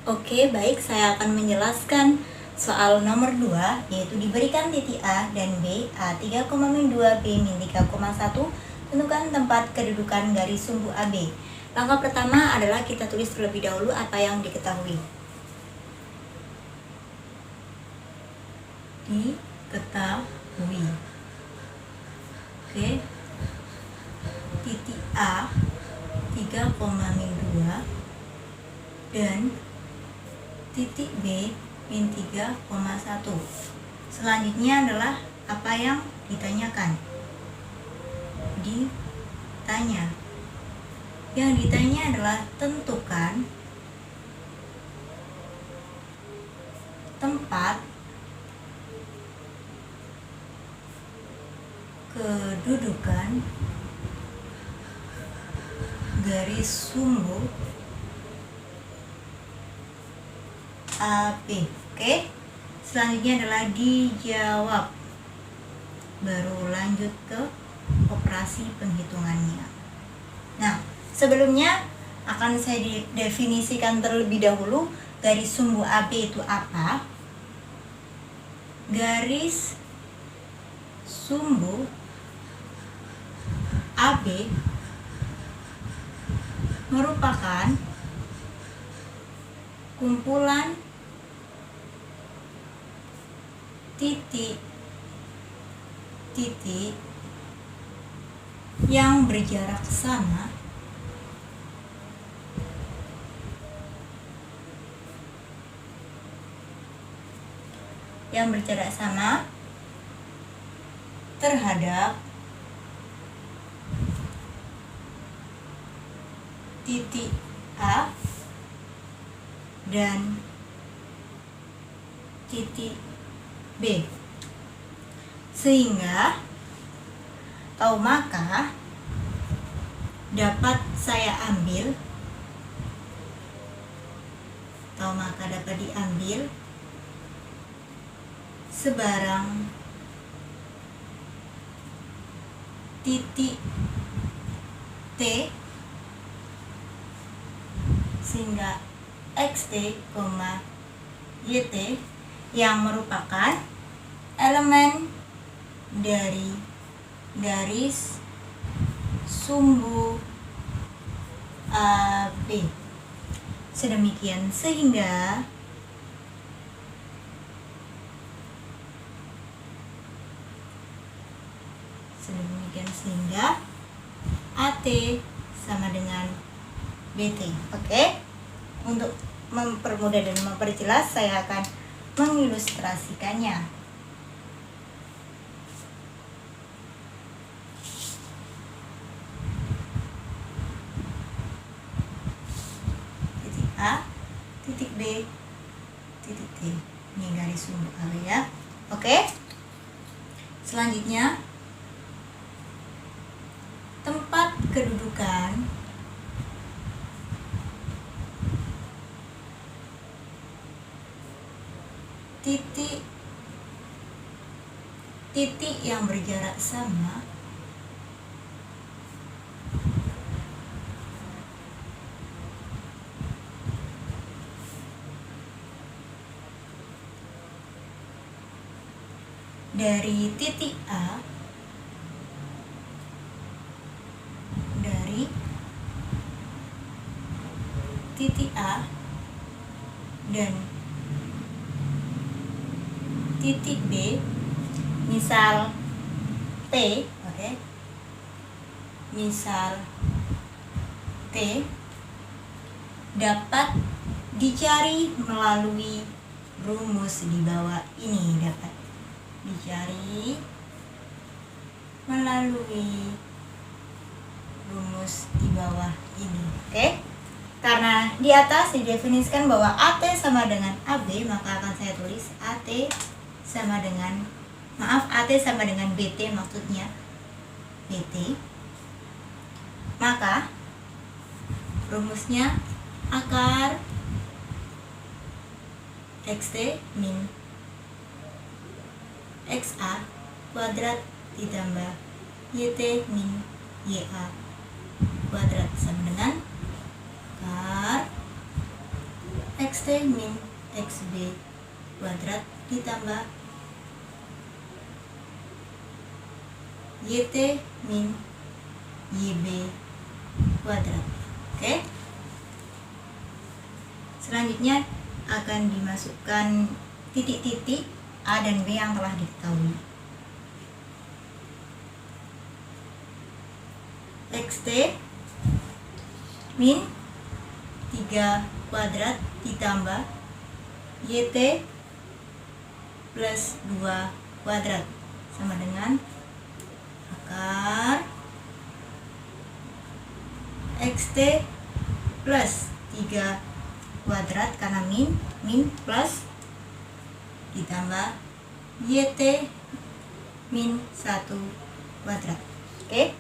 Oke, baik, saya akan menjelaskan soal nomor 2, yaitu diberikan titik A dan B, A 3,2, B min 3,1, tentukan tempat kedudukan garis sumbu AB. Langkah pertama adalah kita tulis terlebih dahulu apa yang diketahui. Diketahui. Oke. Titik A 3,2 dan titik B min 3,1. Selanjutnya adalah apa yang ditanyakan. Yang ditanya adalah tentukan tempat kedudukan garis sumbu AB. Oke. Selanjutnya adalah dijawab. Baru lanjut ke operasi penghitungannya. Nah, sebelumnya akan saya definisikan terlebih dahulu garis sumbu AB itu apa. Garis sumbu AB merupakan kumpulan titik-titik yang berjarak sama terhadap titik A dan titik B, sehingga atau maka dapat diambil sebarang titik T sehingga XT, YT yang merupakan elemen dari garis sumbu AB. Sedemikian sehingga AT sama dengan BT. Oke. Untuk mempermudah dan memperjelas, saya akan mengilustrasikannya. Titik A, titik B, titik T. Ini garis sumbu AB ya. Oke. Selanjutnya, tempat kedudukan titik yang berjarak sama dari titik A dan titik B, misal T, oke. Misal T dapat dicari melalui rumus di bawah ini, dapat dicari melalui rumus di bawah ini. Oke. Karena di atas didefinisikan bahwa AT sama dengan AB, maka akan saya tulis AT sama dengan BT, maksudnya BT. Maka rumusnya akar XT min XA kuadrat ditambah YT min YA kuadrat sama dengan akar xt min xb kuadrat ditambah yt min yb kuadrat. Oke. Selanjutnya akan dimasukkan titik-titik A dan B yang telah diketahui. Xt min 3 kuadrat ditambah yt plus 2 kuadrat sama dengan akar xt plus 3 kuadrat karena min plus ditambah yt min 1 kuadrat. Oke,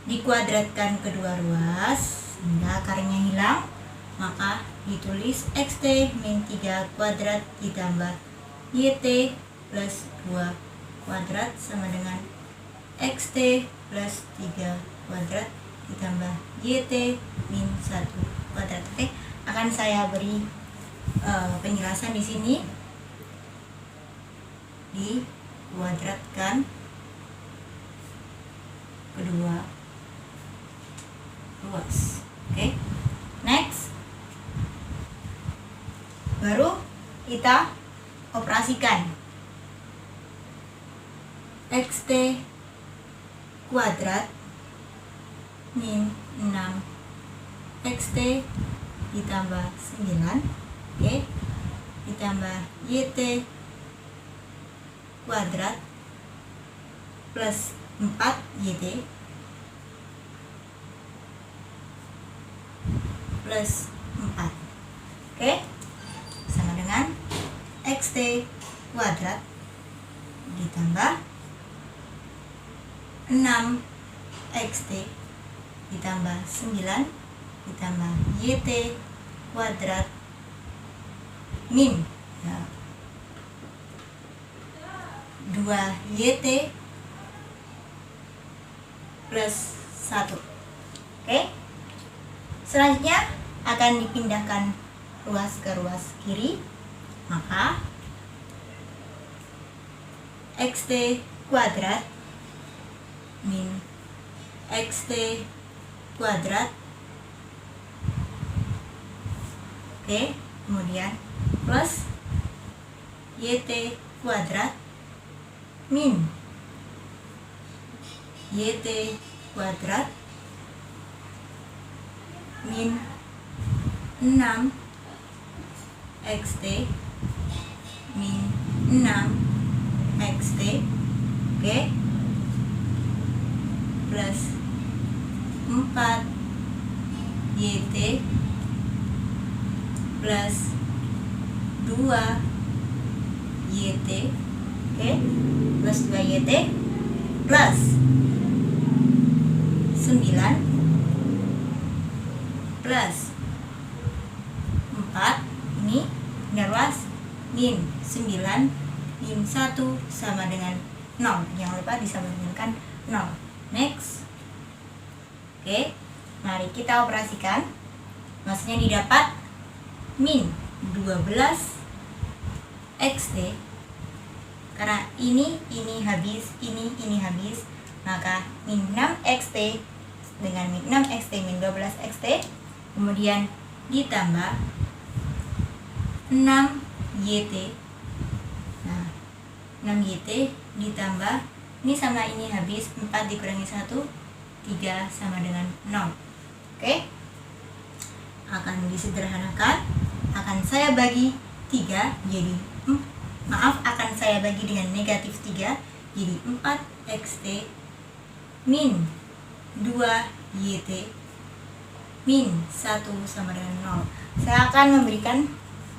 dikuadratkan kedua ruas sehingga akarnya hilang, maka ditulis xt min 3 kuadrat ditambah yt plus 2 kuadrat sama dengan xt plus 3 kuadrat ditambah yt min 1 kuadrat. Oke, akan saya beri penjelasan di sini. Dikuadratkan kedua ruas. Oke, next, baru kita operasikan xt kuadrat min 6 xt ditambah 9, oke, ditambah yt kuadrat plus 4 yt plus 4, oke, sama dengan xt kuadrat ditambah 6 xt ditambah 9 ditambah yt kuadrat min 2 yt plus 1. Oke, selanjutnya akan dipindahkan ruas ke ruas kiri, maka xt kuadrat min xt kuadrat, oke, kemudian plus yt kuadrat min yt kuadrat min 6 xt min 6 xt, oke, plus 4 yt plus 2 yt, oke, plus 2 yt plus 9 plus 4, ini benar ruas, min 9 min 1 sama dengan 0, jangan lupa disamakan 0. Next, oke, mari kita operasikan. Maksudnya didapat min 12 xt, karena ini habis, ini habis, maka min 6 xt dengan min 6 xt min 12 xt, kemudian ditambah 6 yt. Nah, 6 yt ditambah, ini sama ini habis, 4 dikurangi 1, 3 sama dengan 0. Oke, akan disederhanakan, akan saya bagi 3 jadi akan saya bagi dengan negatif 3 jadi 4 xt min 2 yt min 1 sama dengan 0. Saya akan memberikan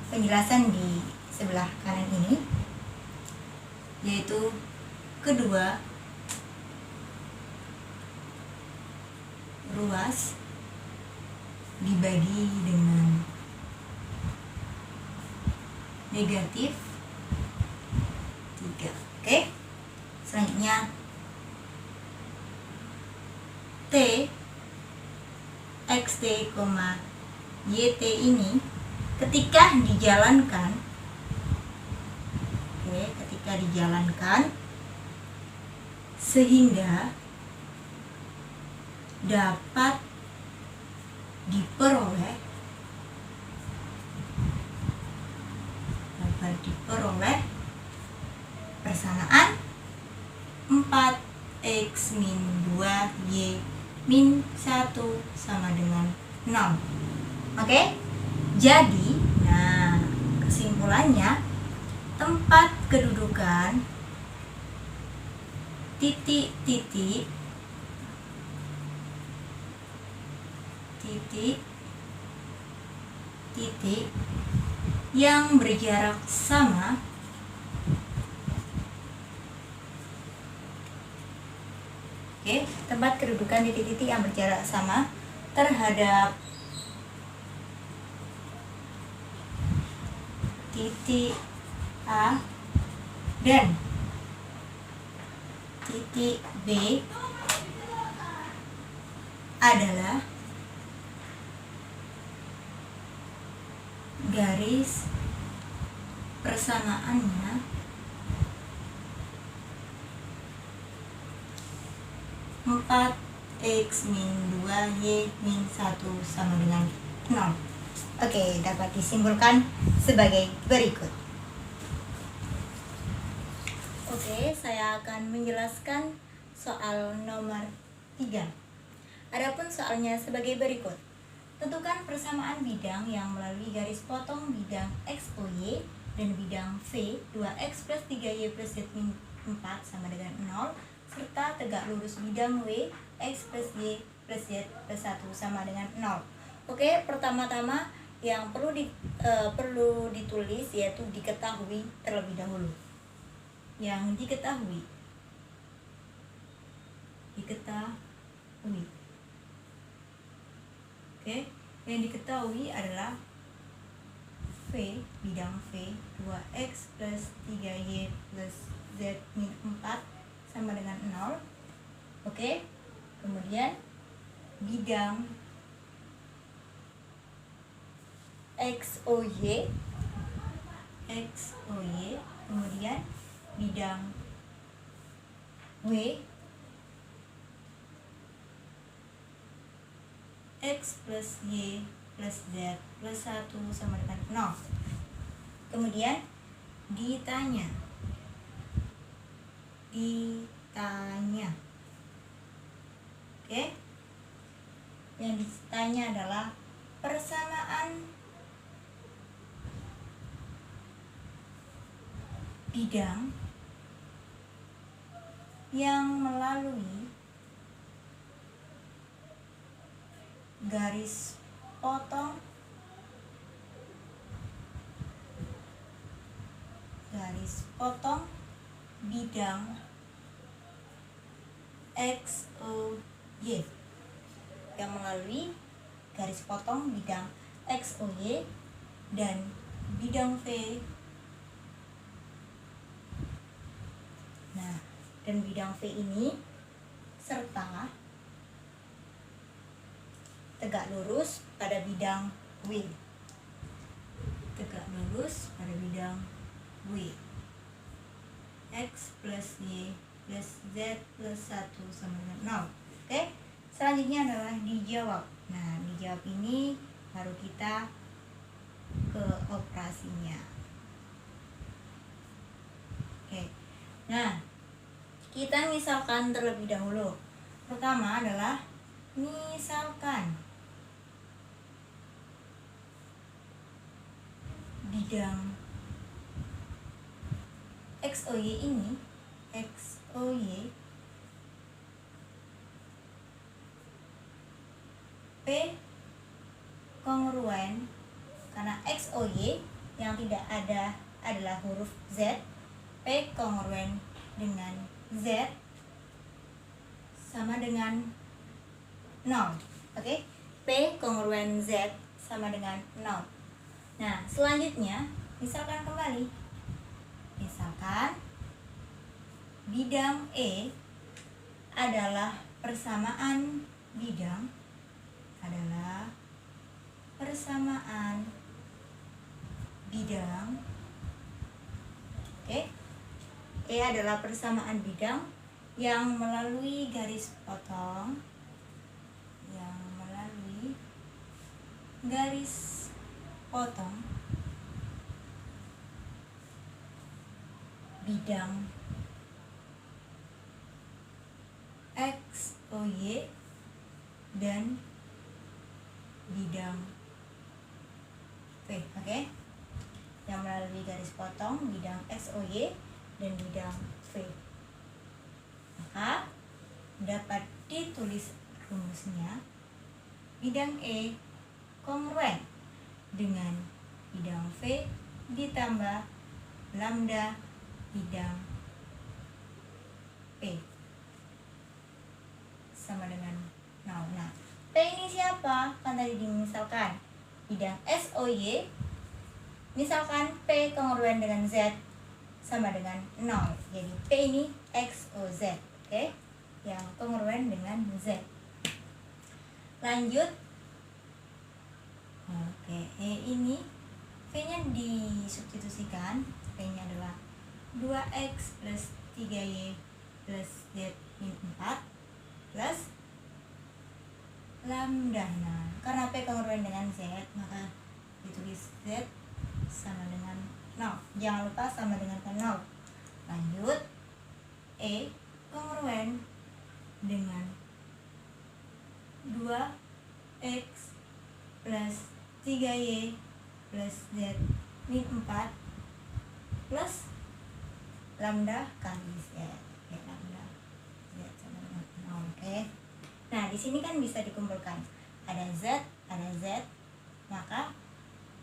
penjelasan di sebelah kanan ini, yaitu kedua ruas dibagi dengan negatif 3. Oke, selanjutnya t xt, yt ini ketika dijalankan, ketika dijalankan sehingga dapat diperoleh persamaan 4x min 2y min 1 sama dengan 0. Oke? Jadi, nah, kesimpulannya tempat kedudukan titik-titik yang berjarak sama tempat kedudukan titik-titik yang berjarak sama terhadap titik A dan titik B adalah garis persamaannya empat x min 2y min 1 sama dengan 0. Oke, dapat disimpulkan sebagai berikut. Oke, saya akan menjelaskan soal nomor 3. Adapun soalnya sebagai berikut. Tentukan persamaan bidang yang melalui garis potong bidang XOY dan bidang V 2x plus 3y plus z min 4 sama dengan 0 serta tegak lurus bidang W x plus y plus z plus 1 sama dengan 0. Oke, pertama-tama yang perlu ditulis yaitu diketahui terlebih dahulu. Yang diketahui. Oke, yang diketahui adalah V, bidang V 2x plus 3y plus z min 4 sama dengan 0. Oke, kemudian bidang XOY, kemudian bidang W x plus y plus z plus 1 sama dengan 0. Kemudian ditanya. Oke. Yang ditanya adalah persamaan bidang yang melalui garis potong bidang XOY, yang melalui garis potong bidang XOY dan bidang V. Nah, dan bidang V ini serta tegak lurus pada bidang W. X plus Y plus Z plus 1 sama dengan 0. Oke, selanjutnya adalah dijawab. Nah, dijawab ini baru kita ke operasinya. Oke, nah kita misalkan terlebih dahulu. Pertama adalah misalkan bidang XOY ini P kongruen, karena XOY yang tidak ada adalah huruf Z. P kongruen dengan Z sama dengan 0. Oke, P kongruen Z sama dengan 0. Nah, selanjutnya misalkan kembali. Misalkan bidang E adalah persamaan bidang. Oke. E adalah persamaan bidang yang melalui garis potong. Yang melalui garis potong bidang X, O, Y dan bidang V. Oke. Yang melalui garis potong bidang X, O, Y dan bidang V. Maka dapat ditulis rumusnya, bidang E kongruen dengan bidang V ditambah lambda bidang P sama dengan 0. Nah, P ini siapa? Kan tadi dimisalkan bidang S, O, Y. Misalkan P kongruen dengan Z sama dengan 0. Jadi P ini X, O, Z. Oke? Yang kongruen dengan Z. Lanjut. Oke, E ini V-nya disubstitusikan. V-nya adalah 2X plus 3Y plus Z min 4 plus lambda. Nah, karena P kongruen dengan Z, maka ditulis Z sama dengan 0. Jangan lupa sama dengan 0. Lanjut, E kongruen dengan 2X plus 3Y plus Z min 4 plus lambda kali Z. Oke, lambda Z sama dengan 0. Oke. Nah, di sini kan bisa dikumpulkan. Ada Z, maka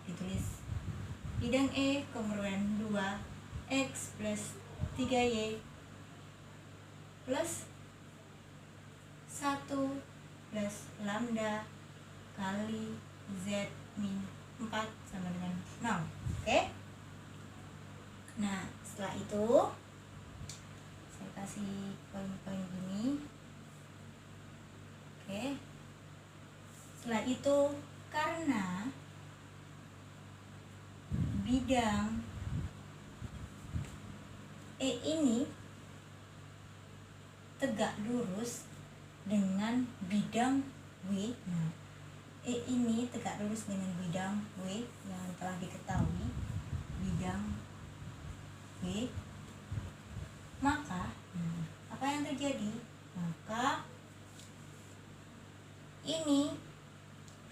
ditulis bidang E kongruen 2X plus 3Y plus 1 plus lambda kali Z min 4 sama dengan 0. Oke. Nah, setelah itu saya kasih poin-poin gini. Oke. Setelah itu, karena bidang E ini tegak lurus dengan bidang W. Nah, E ini tegak lurus dengan bidang W yang telah diketahui, bidang W. Maka, apa yang terjadi? Maka ini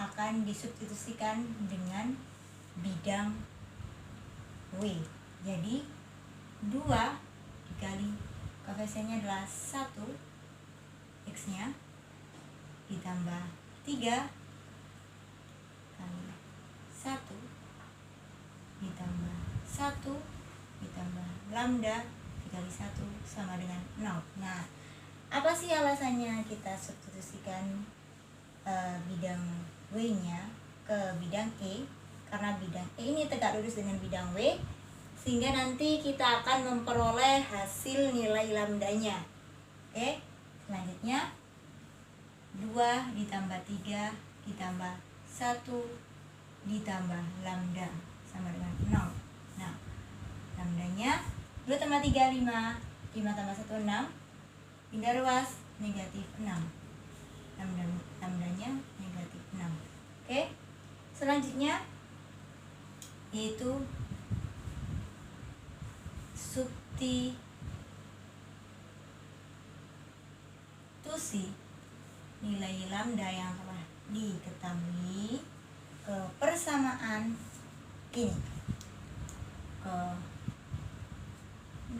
akan disubstitusikan dengan bidang W. Jadi 2 dikali koefisiennya adalah 1, X-nya ditambah 3 kali 1 ditambah 1 ditambah lambda dikali 1 sama dengan 0. Nah, apa sih alasannya kita substitusikan bidang W-nya ke bidang E? Karena bidang E ini tegak lurus dengan bidang W, sehingga nanti kita akan memperoleh hasil nilai lambdanya. Oke, selanjutnya 2 ditambah 3 ditambah 1 ditambah lambda sama dengan 0. Nah, lambdanya 2 tambah 3 5, 5 tambah 1 6, pindah ruas negatif 6. Lambdanya negatif 6. Oke, selanjutnya yaitu substitusi nilai lambda yang telah diketahui ke persamaan ini, ke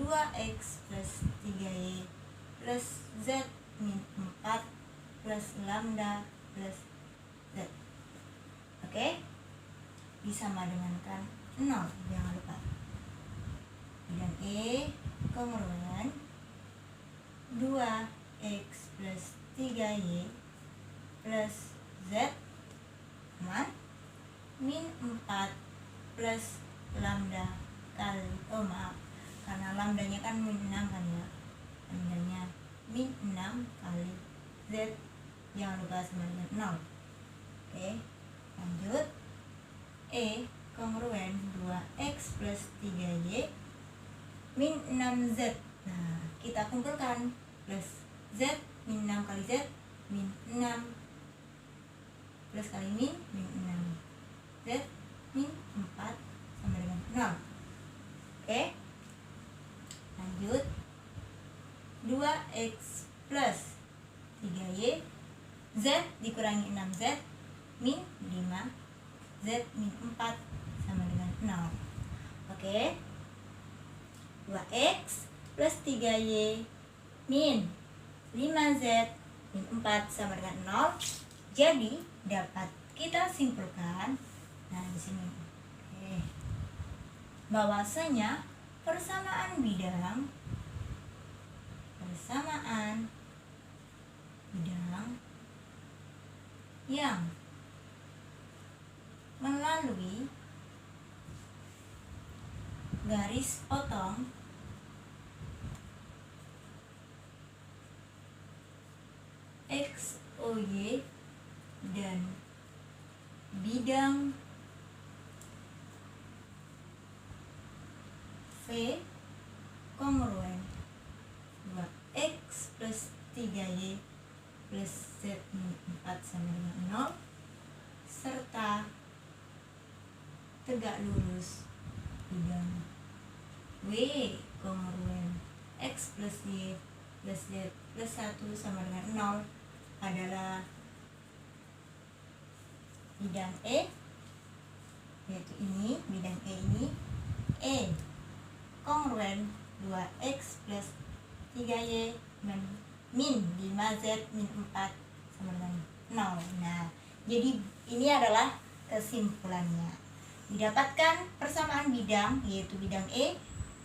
2X plus 3Y plus Z min 4 plus lambda plus Z. Oke, disama dengankan 0, jangan lupa. Bidang E kongruen 2X plus 3Y plus Z min 4 plus lambda kali, karena lambdanya kan min 6 kan ya, lambdanya min 6 kali Z, jangan lupa sama dengan 0. Oke, lanjut, E kongruen 2x plus 3y min 6z. Nah, kita kumpulkan plus z min 6 kali z min 6 plus kali min 6 z min 4 sama dengan 0. Oke, lanjut 2x plus 3y z dikurangi 6z min 5 z min 4 sama dengan 0. Oke, 2x plus 3y min 5z min 4 sama dengan 0. Jadi dapat kita simpulkan, nah di sini, oke, bahwasanya persamaan bidang yang melalui garis potong XOY dan bidang V kongruen 2x plus 3y plus z min 4 sama dengan 0 serta tegak lurus bidang W kongruen x plus y plus z plus 1 sama dengan 0 adalah bidang E, yaitu ini, bidang E ini E kongruen 2x plus 3y min 5z min 4 sama dengan 0. Nah, jadi ini adalah kesimpulannya. Didapatkan persamaan bidang, yaitu bidang E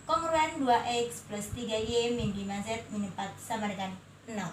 kongruen 2x plus 3y min 5z min 4 sama dengan 0.